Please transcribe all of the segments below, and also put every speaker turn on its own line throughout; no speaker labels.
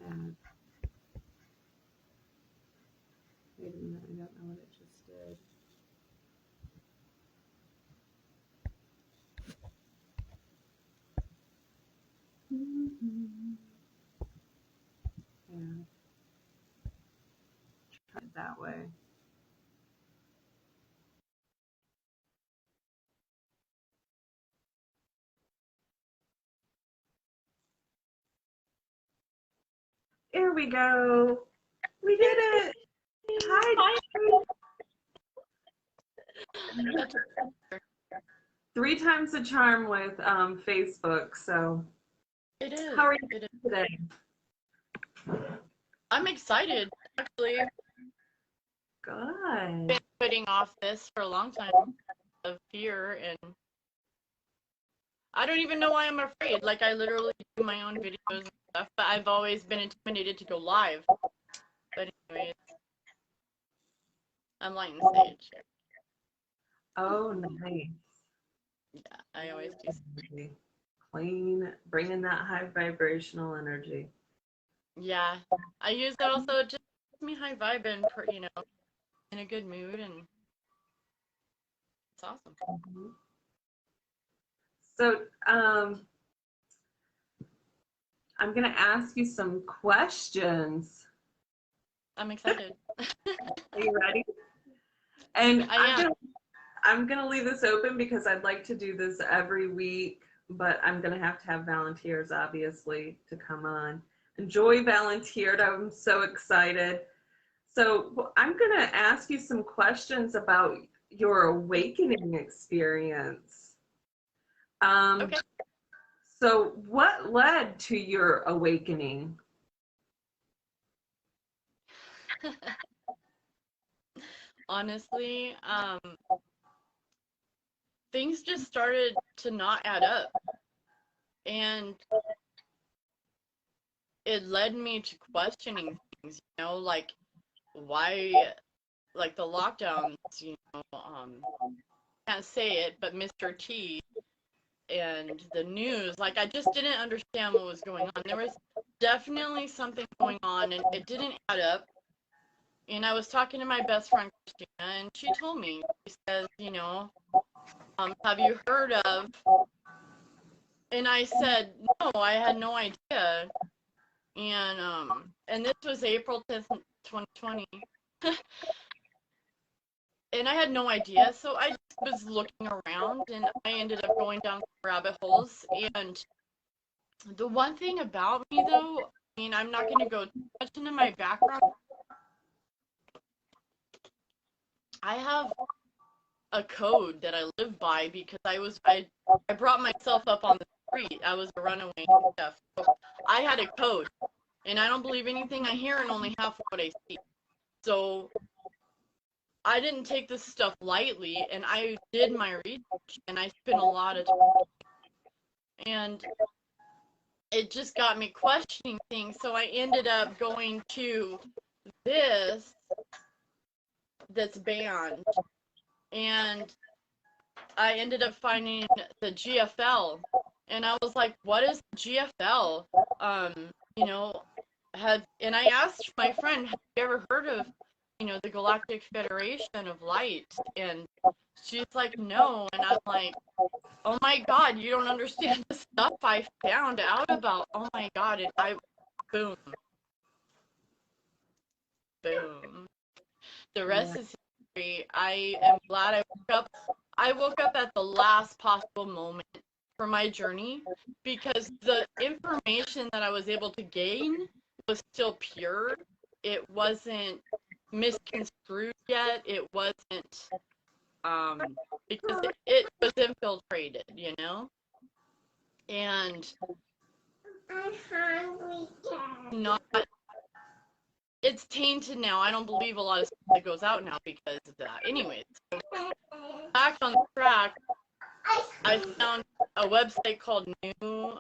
And wait a minute, I don't know what it just did. Yeah, try it that way. There we go. We did it. Hi. 3 times the charm with Facebook. So,
It is.
how are you today?
I'm excited, actually.
Good.
Been putting off this for a long time of fear, and I don't even know why I'm afraid. Like, I literally do my own videos and stuff, but I've always been intimidated to go live. But anyways, I'm lighting the stage.
Oh, nice.
Yeah, I always do.
Clean, bringing that high vibrational energy.
Yeah, I use that also just keeps me high vibing, in a good mood, and it's awesome.
Mm-hmm. So, I'm going to ask you some questions.
I'm excited.
Are you ready? And I'm gonna leave this open because I'd like to do this every week, but I'm gonna have to have volunteers, obviously, to come on. And Joy volunteered. I'm so excited. So I'm gonna ask you some questions about your awakening experience.
Okay.
So what led to your awakening?
Honestly, things just started to not add up, and it led me to questioning things, like why, like the lockdowns, can't say it, but Mr. T and the news, like I just didn't understand what was going on. There was definitely something going on, and it didn't add up. And I was talking to my best friend Christina, and she told me, she says, have you heard of? And I said, no, I had no idea. And this was April 10th, 2020. And I had no idea, so I just was looking around, and I ended up going down rabbit holes. And the one thing about me, though, I mean, I'm not going to go too much into my background. I have a code that I live by because I brought myself up on the street. I was a runaway and stuff. So I had a code, and I don't believe anything I hear and only half of what I see. So I didn't take this stuff lightly, and I did my research, and I spent a lot of time, and it just got me questioning things. So I ended up going to this that's banned, and I ended up finding the GFL, and I was like, what is GFL? You know, and I asked my friend, have you ever heard of, the Galactic Federation of Light? And she's like, no. And I'm like, oh my God, you don't understand the stuff I found out about. Oh my God. And boom, boom. The rest is history. I am glad I woke up at the last possible moment for my journey, because the information that I was able to gain was still pure. It wasn't misconstrued yet. It wasn't, because it was infiltrated, and not, it's tainted now. I don't believe a lot of stuff that goes out now because of that. Anyways, so back on track, I found a website called or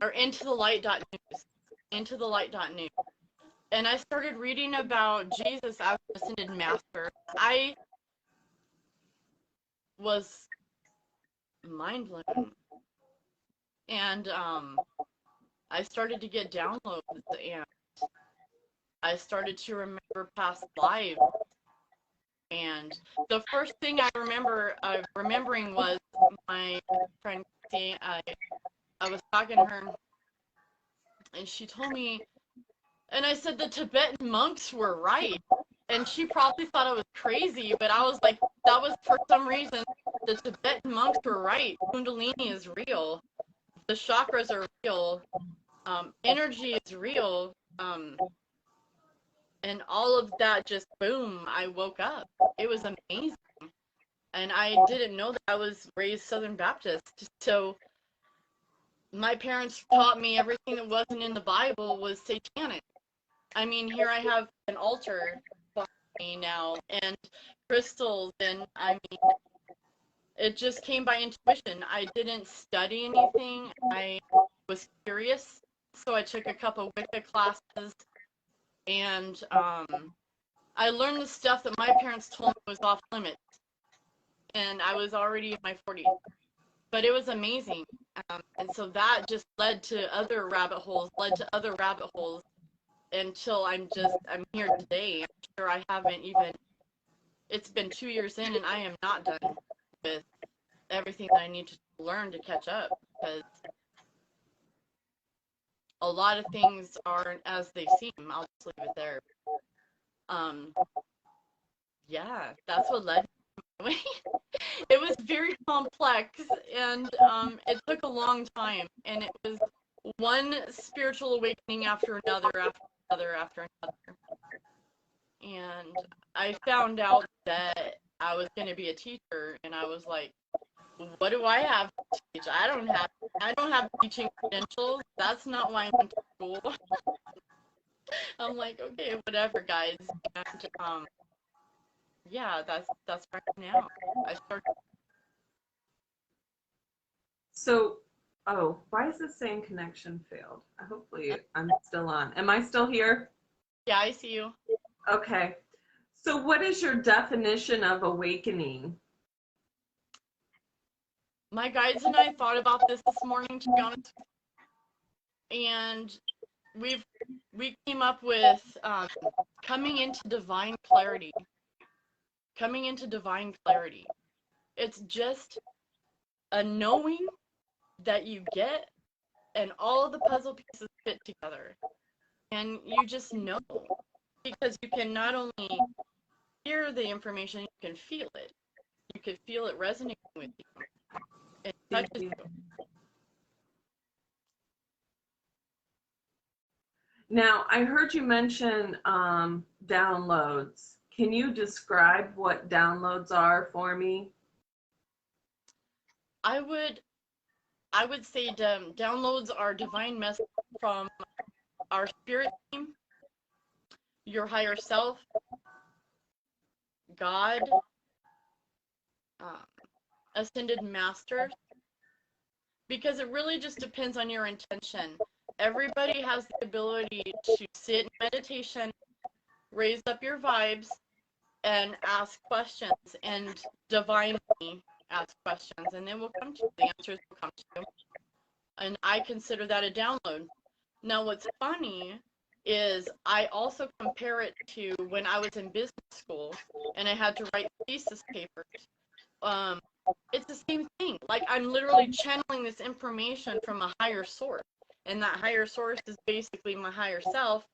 intothelight.news, intothelight.news. And I started reading about Jesus as an ascended master. I was mind blown. And I started to get downloads, and I started to remember past lives. And the first thing I remember remembering was my friend Christy. I was talking to her, and she told me, and I said the Tibetan monks were right. And she probably thought I was crazy, but I was like, that was for some reason, the Tibetan monks were right. Kundalini is real. The chakras are real. Energy is real. And all of that just, boom, I woke up. It was amazing. And I didn't know that I was raised Southern Baptist. So my parents taught me everything that wasn't in the Bible was satanic. I mean, here I have an altar behind me now and crystals, and I mean, it just came by intuition. I didn't study anything. I was curious, so I took a couple Wicca classes, and I learned the stuff that my parents told me was off limits, and I was already in my 40s. But it was amazing, and so that just led to other rabbit holes, until I'm here today. I'm sure I haven't even, it's been 2 years in, and I am not done with everything that I need to learn to catch up, because a lot of things aren't as they seem. I'll just leave it there. Yeah, that's what led me. It was very complex, and it took a long time, and it was one spiritual awakening after another, after another. And I found out that I was going to be a teacher, and I was like, what do I have to teach? I don't have teaching credentials. That's not why I went to school. I'm like, okay, whatever, guys. And yeah, that's right now. I started.
So, oh, why is this saying connection failed? Hopefully I'm still on. Am I still here?
Yeah, I see you.
Okay. So what is your definition of awakening?
My guides and I thought about this morning, to be honest, and we came up with coming into divine clarity. Coming into divine clarity. It's just a knowing that you get, and all of the puzzle pieces fit together, and you just know, because you can not only hear the information, you can feel it. You can feel it resonating with you. It touches you.
Now, I heard you mention downloads. Can you describe what downloads are for me?
I would say downloads are divine messages from our spirit team, your higher self, God, ascended masters, because it really just depends on your intention. Everybody has the ability to sit in meditation, raise up your vibes, and ask questions, and divinely ask questions, and it will come to you. The answers will come to you. And I consider that a download. Now, what's funny is I also compare it to when I was in business school and I had to write thesis papers. It's the same thing. Like, I'm literally channeling this information from a higher source, and that higher source is basically my higher self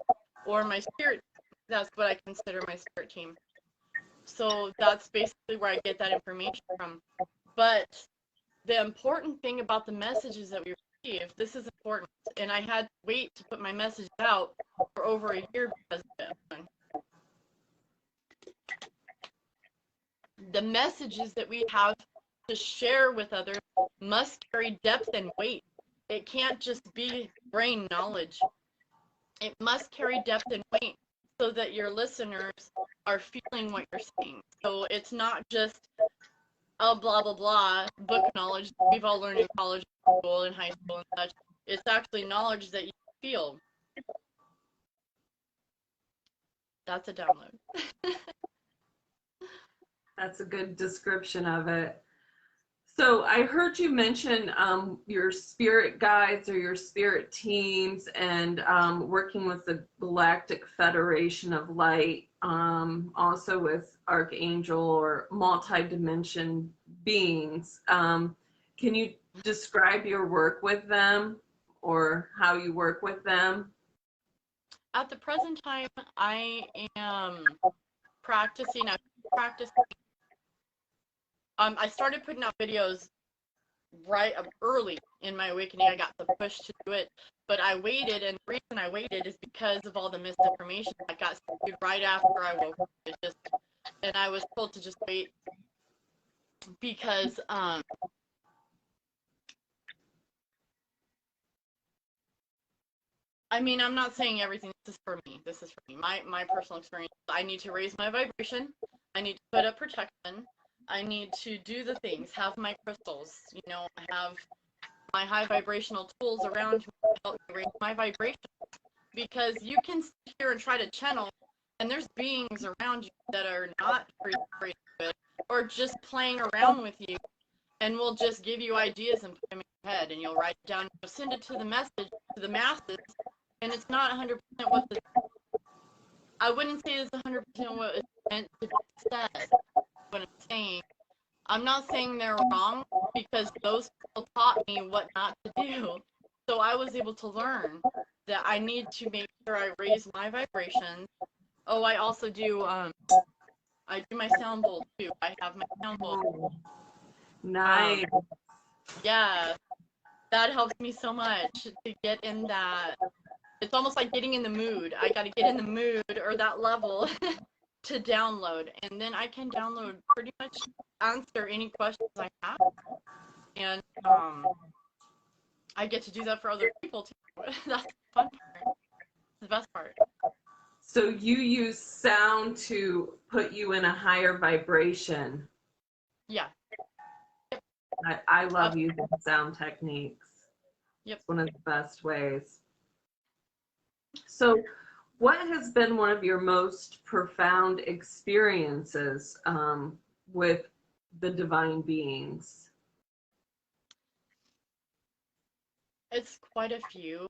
or my spirit. That's what I consider my spirit team. So that's basically where I get that information from. But the important thing about the messages that we receive, this is important, and I had to wait to put my message out for over a year because of it. The messages that we have to share with others must carry depth and weight. It can't just be brain knowledge. It must carry depth and weight so that your listeners are feeling what you're saying. So it's not just, oh, blah, blah, blah, book knowledge we've all learned in college, school, and high school and such. It's actually knowledge that you feel. That's a download.
That's a good description of it. So I heard you mention your spirit guides or your spirit teams and working with the Galactic Federation of Light, also with Archangel or multi-dimension beings. Can you describe your work with them or how you work with them?
At the present time, I am practicing. I practiced. I started putting out videos right early in my awakening. I got the push to do it, but I waited, and the reason I waited is because of all the misinformation that got spewed right after I woke up. And I was told to just wait because I mean, I'm not saying everything. This is for me. This is for me. My personal experience. I need to raise my vibration. I need to put up protection. I need to do the things. Have my crystals. You know, have my high vibrational tools around me to help me raise my vibration. Because you can sit here and try to channel, and there's beings around you that are not very good, or just playing around with you, and will just give you ideas and put them in your head, and you'll write it down. You'll send it to the masses. And it's not 100% what I wouldn't say it's 100% what it's meant to be said. What I'm saying, I'm not saying they're wrong because those people taught me what not to do. So I was able to learn that I need to make sure I raise my vibrations. Oh, I also do, I do my sound bowl too. I have my sound bowl.
Nice.
Yeah, that helps me so much to get in that. It's almost like getting in the mood. I got to get in the mood or that level to download. And then I can download pretty much answer any questions I have. And I get to do that for other people too. That's the fun part. The best part.
So you use sound to put you in a higher vibration.
Yeah.
I love using sound techniques.
Yep.
It's one of the best ways. So what has been one of your most profound experiences with the divine beings?
It's quite a few.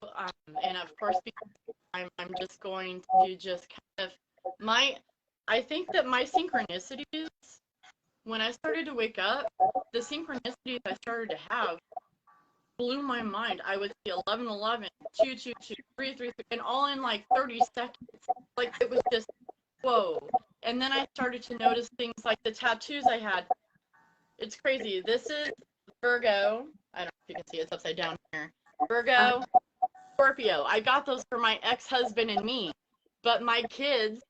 And of course, because I'm just going to just kind of, I think that my synchronicities, when I started to wake up, the synchronicities I started to have blew my mind. I would see 11, 11, 2, 2, 2, 3, 3, 3, and all in like 30 seconds. Like it was just, whoa. And then I started to notice things like the tattoos I had. It's crazy. This is Virgo. I don't know if you can see it's upside down here. Virgo, Scorpio. I got those for my ex-husband and me, but my kids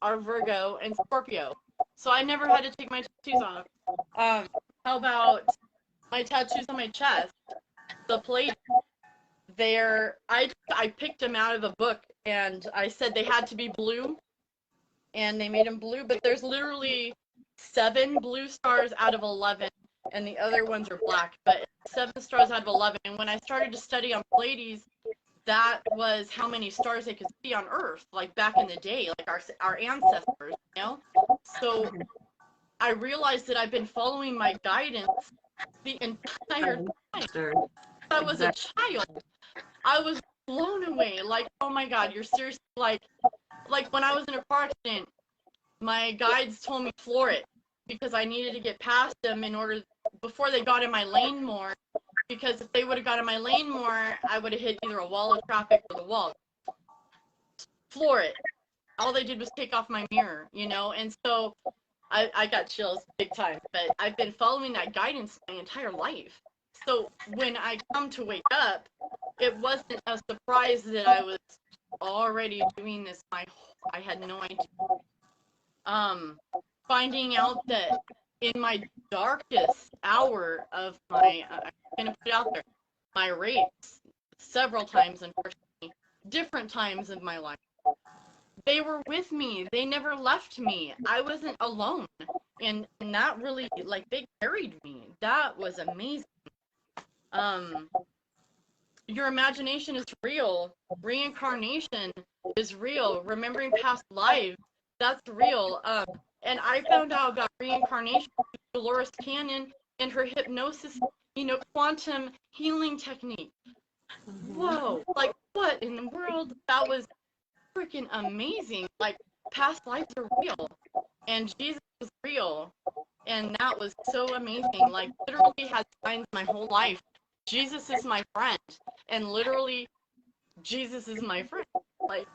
are Virgo and Scorpio. So I never had to take my tattoos off. How about my tattoos on my chest? The plate, I picked them out of a book, and I said they had to be blue, and they made them blue, but there's literally 7 blue stars out of 11, and the other ones are black, but 7 stars out of 11. And when I started to study on Pleiades, that was how many stars they could see on Earth, like back in the day, like our ancestors, you know? So I realized that I've been following my guidance the entire time. I was a child. I was blown away. Like, oh my God, you're seriously like when I was in a car accident, my guides told me floor it because I needed to get past them before they got in my lane more. Because if they would have got in my lane more, I would have hit either a wall of traffic or the wall. Floor it. All they did was take off my mirror, you know? And so I got chills big time. But I've been following that guidance my entire life. So when I come to wake up, it wasn't a surprise that I was already doing this. I had no idea. Finding out that in my darkest hour of my, I'm going to put it out there, my rapes, several times, unfortunately, different times in my life, they were with me. They never left me. I wasn't alone. And that really, like, they carried me. That was amazing. Your imagination is real. Reincarnation is real. Remembering past lives, that's real. And I found out about reincarnation through Dolores Cannon and her hypnosis, quantum healing technique. Whoa, like what in the world? That was freaking amazing. Like past lives are real and Jesus was real. And that was so amazing. Like literally had signs my whole life. Jesus is my friend. And literally Jesus is my friend. Like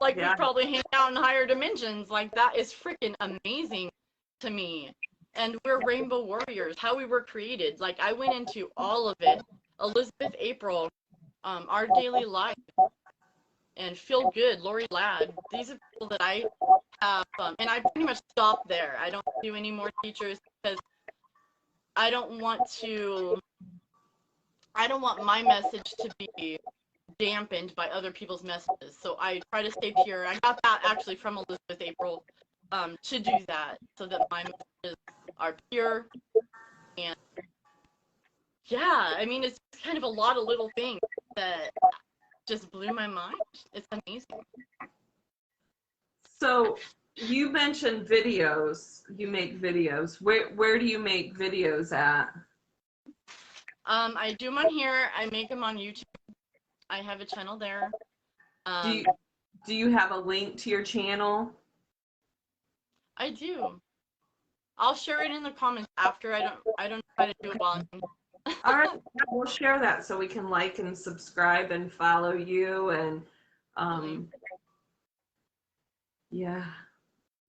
like we probably hang out in higher dimensions. Like that is freaking amazing to me. And we're rainbow warriors, how we were created. Like I went into all of it. Elizabeth April, Our Daily Life, and Feel Good, Lori Ladd. These are people that I have, and I pretty much stopped there. I don't do any more teachers because I don't want my message to be dampened by other people's messages. So I try to stay pure. I got that actually from Elizabeth April, to do that so that my messages are pure. And yeah, I mean, it's kind of a lot of little things that just blew my mind. It's amazing.
So you mentioned videos. You make videos. Where do you make videos at?
I do them on here. I make them on YouTube. I have a channel there.
Do you have a link to your channel?
I do. I'll share it in the comments after. I don't try to do it while I'm
All right, we'll share that so we can like and subscribe and follow you and yeah.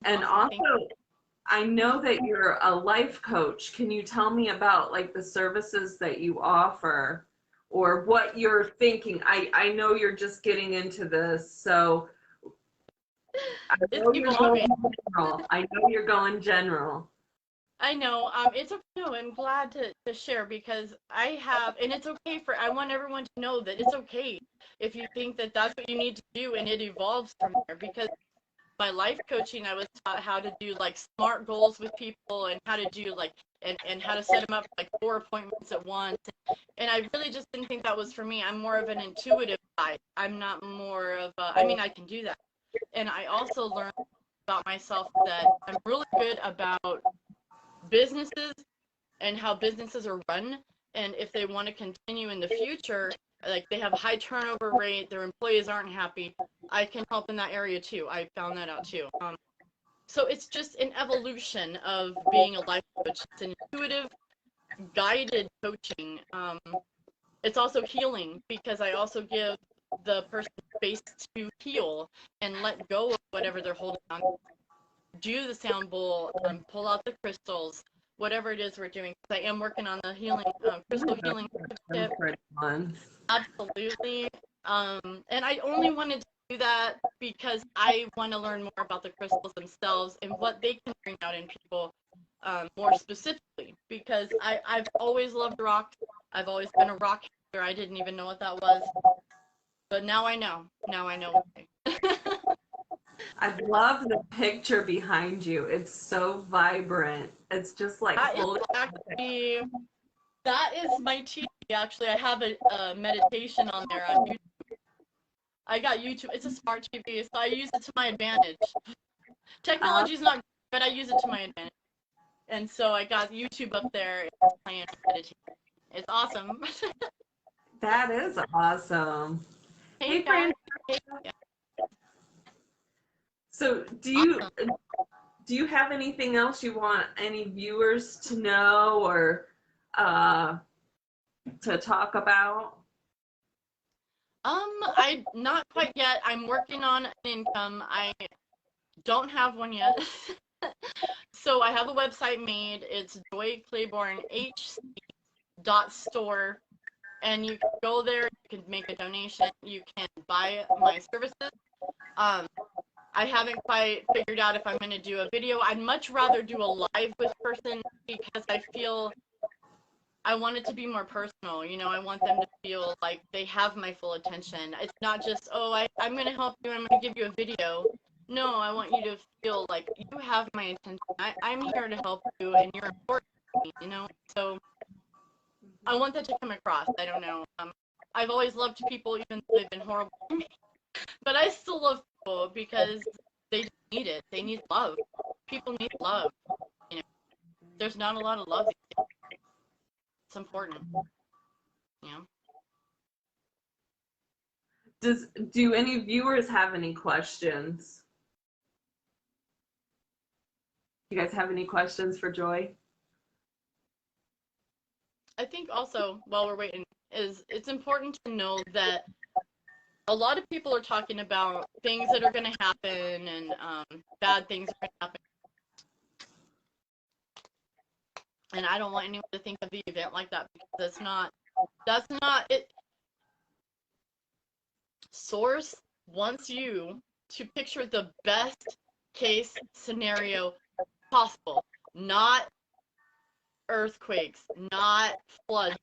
And
awesome.
also, I know that you're a life coach. Can you tell me about like the services that you offer or what you're thinking? I know you're just getting into this, so I know you're going general. I know you're going general.
I know. It's okay. No, I'm glad to share because I have, and it's okay I want everyone to know that it's okay if you think that that's what you need to do and it evolves from there. Because my life coaching, I was taught how to do like SMART goals with people and how to do like, and how to set them up like 4 appointments at once. And I really just didn't think that was for me. I'm more of an intuitive guy. I'm not more of a, I mean, I can do that. And I also learned about myself that I'm really good about businesses and how businesses are run, and if they want to continue in the future, like they have a high turnover rate, their employees aren't happy, I can help in that area too. I found that out too. So it's just an evolution of being a life coach. It's an intuitive, guided coaching. It's also healing because I also give the person space to heal and let go of whatever they're holding on to. Do the sound bowl, pull out the crystals, whatever it is we're doing. I am working on the healing, crystal healing tip. Absolutely. And I only wanted to do that because I want to learn more about the crystals themselves and what they can bring out in people, more specifically. Because I've always loved rock. I've always been a rock healer. I didn't even know what that was. But now I know. Now I know.
I love the picture behind you. It's so vibrant. It's just like
that is my TV. Actually, I have a meditation on there on YouTube. I got YouTube. It's a smart TV, so I use it to my advantage. Technology's not good, but I use it to my advantage. And so I got YouTube up there and playing meditation. It's awesome.
That is awesome. Hey, Fran. So do you have anything else you want any viewers to know or to talk about?
I not quite yet. I'm working on an income. I don't have one yet. So I have a website made. It's joyclabornhc.store, and you can go there, you can make a donation, you can buy my services. I haven't quite figured out if I'm going to do a video. I'd much rather do a live with person because I feel I want it to be more personal. You know, I want them to feel like they have my full attention. It's not just, oh, I'm going to help you, I'm going to give you a video. No, I want you to feel like you have my attention. I'm here to help you and you're important to me, you know? So I want that to come across. I don't know. I've always loved people even though they've been horrible to me. But I still love people because they need it. They need love. People need love. You know, there's not a lot of love. It's important. Yeah.
Do any viewers have any questions? You guys have any questions for Joy?
I think also, while we're waiting, it's important to know that a lot of people are talking about things that are going to happen and bad things are going to happen. And I don't want anyone to think of the event like that, because that's not it. Source wants you to picture the best case scenario possible, not earthquakes, not floods,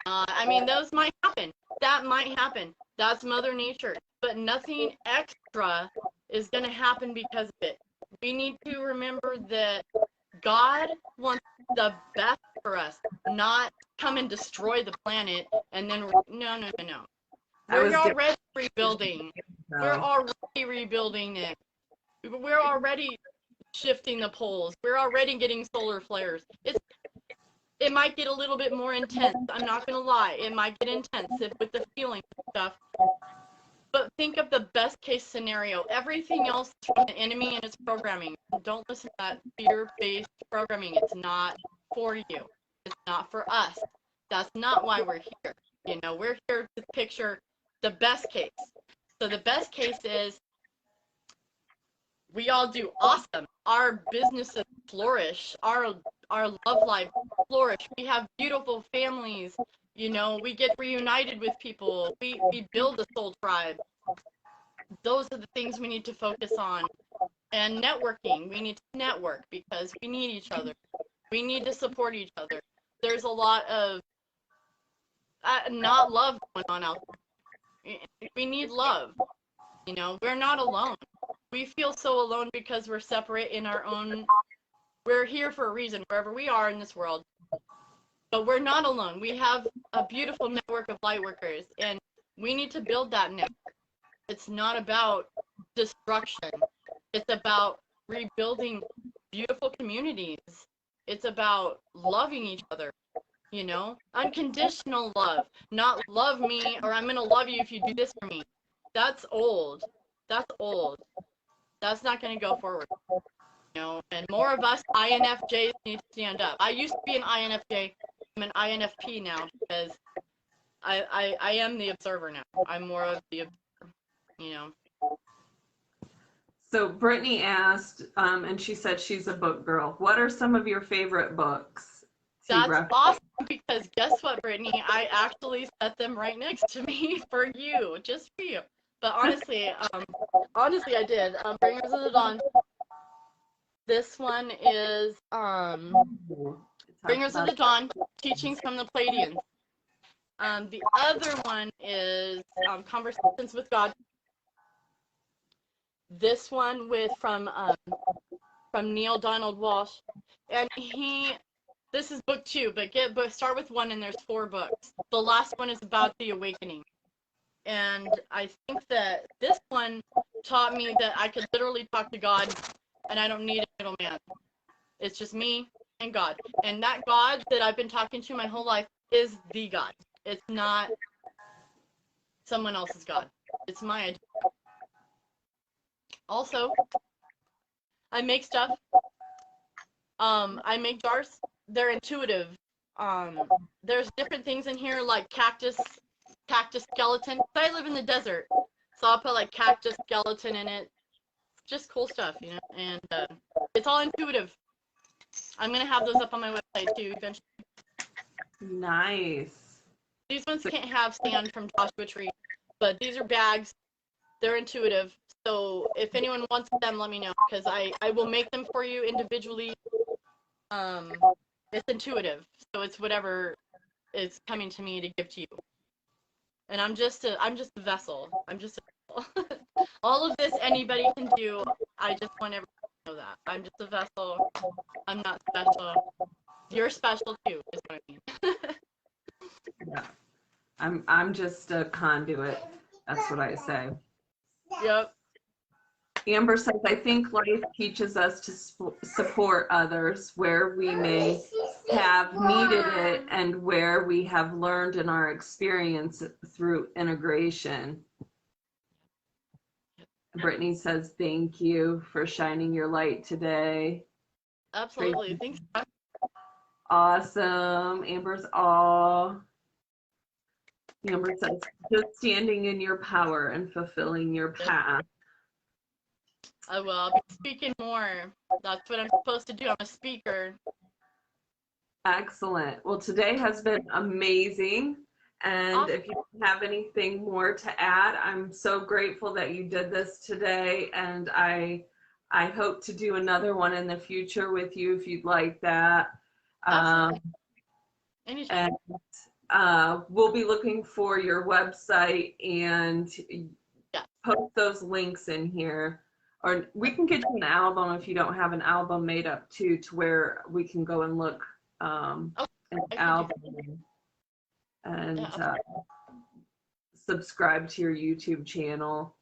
I mean, those might happen. That might happen. That's Mother Nature. But nothing extra is going to happen because of it. We need to remember that God wants the best for us, not come and destroy the planet and then no. We're already rebuilding. We're already rebuilding it. We're already shifting the poles. We're already getting solar flares. It might get a little bit more intense. I'm not going to lie. It might get intense with the feeling stuff. But think of the best case scenario. Everything else is from the enemy and its programming. Don't listen to that fear-based programming. It's not for you. It's not for us. That's not why we're here. You know, we're here to picture the best case. So the best case is we all do awesome. Our businesses flourish. Our love life flourish. We have beautiful families. You know, we get reunited with people. We build a soul tribe. Those are the things we need to focus on. And networking. We need to network because we need each other. We need to support each other. There's a lot of not love going on out there. We need love. You know, we're not alone. We feel so alone because we're separate in our own. We're here for a reason, wherever we are in this world. But we're not alone. We have a beautiful network of light workers, and we need to build that network. It's not about destruction. It's about rebuilding beautiful communities. It's about loving each other, you know? Unconditional love. Not love me, or I'm going to love you if you do this for me. That's old. That's old. That's not going to go forward. You know, and more of us INFJs need to stand up. I used to be an INFJ. I'm an INFP now because I am the observer now. I'm more of the observer, you know.
So Brittany asked, and she said she's a book girl. What are some of your favorite books?
That's awesome, because guess what, Brittany? I actually set them right next to me for you, just for you. But honestly, I did. Bringers of the Dawn. This one is Bringers of the Dawn, Teachings from the Pleiadians. The other one is Conversations with God. This one from Neil Donald Walsh, and this is book 2, but start with 1, and there's 4 books. The last one is about the awakening, and I think that this one taught me that I could literally talk to God, and I don't need a middleman. It's just me and God, and that God that I've been talking to my whole life is the God. It's not someone else's God. It's my idea. Also, I make stuff. I make jars. They're intuitive. There's different things in here like cactus skeleton. I live in the desert, so I'll put like cactus skeleton in it. Just cool stuff, you know. And it's all intuitive. I'm gonna have those up on my website too eventually.
Nice.
These ones can't have sand from Joshua Tree, but these are bags. They're intuitive. So if anyone wants them, let me know, because I will make them for you individually. It's intuitive, so it's whatever is coming to me to give to you. And I'm just a vessel. I'm just a vessel. All of this anybody can do. I just want everyone to know that. I'm just a vessel. I'm not special. You're special too, is what I mean.
Yeah. I'm just a conduit. That's what I say.
Yep.
Amber says, I think life teaches us to support others where we may have needed it and where we have learned in our experience through integration. Brittany says, thank you for shining your light today.
Absolutely. Thanks.
Awesome. Amber's all. Amber says, just standing in your power and fulfilling your path.
I will. I'll be speaking more. That's what I'm supposed to do. I'm a speaker.
Excellent. Well, today has been amazing. And
Awesome.
if you don't have anything more to add, I'm so grateful that you did this today. And I hope to do another one in the future with you if you'd like that.
Anytime.
And we'll be looking for your website and post those links in here. Or we can get you an album if you don't have an album made up too, to where we can go and look an album and subscribe to your YouTube channel.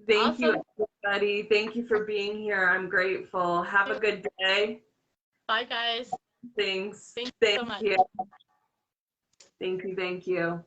Thank you, everybody. Thank you for being here. I'm grateful. Have a good day.
Bye, guys.
Thanks.
Thank you so much.
Thank you.